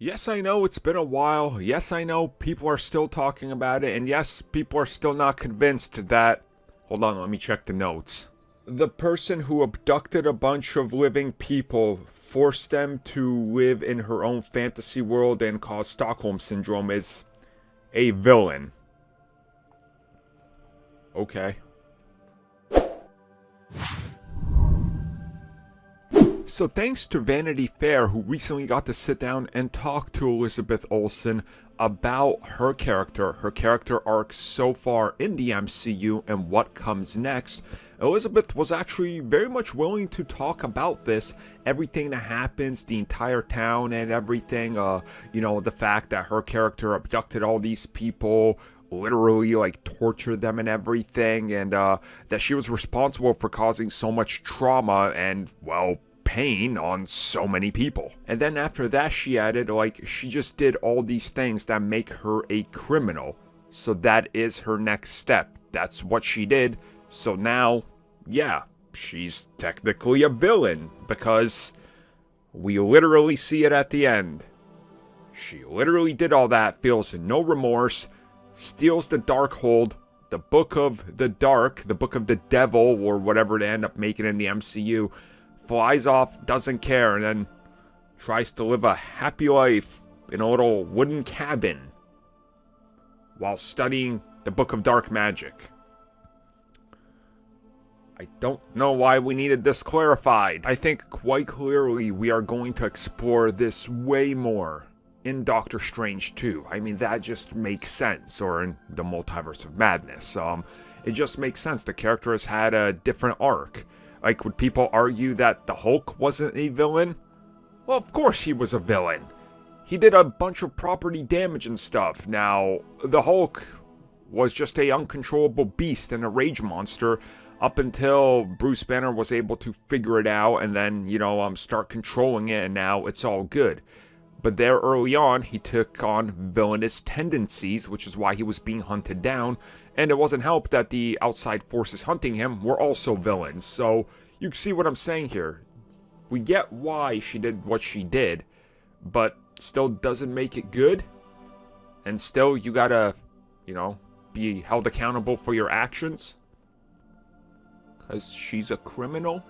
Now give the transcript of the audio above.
Yes, I know it's been a while. Yes, I know people are still talking about it. And yes, people are still not convinced that. Hold on, let me check the notes. The person who abducted a bunch of living people, forced them to live in her own fantasy world, and caused Stockholm Syndrome is a villain. Okay. So thanks to Vanity Fair, who recently got to sit down and talk to Elizabeth Olsen about her character arc so far in the MCU and what comes next, Elizabeth was actually very much willing to talk about this, everything that happens, the entire town and everything, the fact that her character abducted all these people, literally like tortured them and everything, and that she was responsible for causing so much trauma and, well, pain on so many people. And then after that she added, she just did all these things that make her a criminal. So that is her next step. That's what she did. So now, yeah, she's technically a villain because we literally see it at the end. She literally did all that, feels no remorse, steals the Darkhold, the Book of the Dark, the Book of the Devil, or whatever they end up making in the MCU, flies off, doesn't care, and then tries to live a happy life in a little wooden cabin while studying the Book of Dark Magic. I don't know why we needed this clarified. I think quite clearly we are going to explore this way more in Doctor Strange 2. I mean, that just makes sense, or in the Multiverse of Madness. It just makes sense. The character has had a different arc. Like, would people argue that the Hulk wasn't a villain? Well, of course he was a villain. He did a bunch of property damage and stuff. Now, the Hulk was just a uncontrollable beast and a rage monster up until Bruce Banner was able to figure it out and then, start controlling it, and now it's all good. But there early on, he took on villainous tendencies, which is why he was being hunted down. And it wasn't helped that the outside forces hunting him were also villains. So you see what I'm saying here. We get why she did what she did, but still doesn't make it good. And still you gotta, be held accountable for your actions. Because she's a criminal.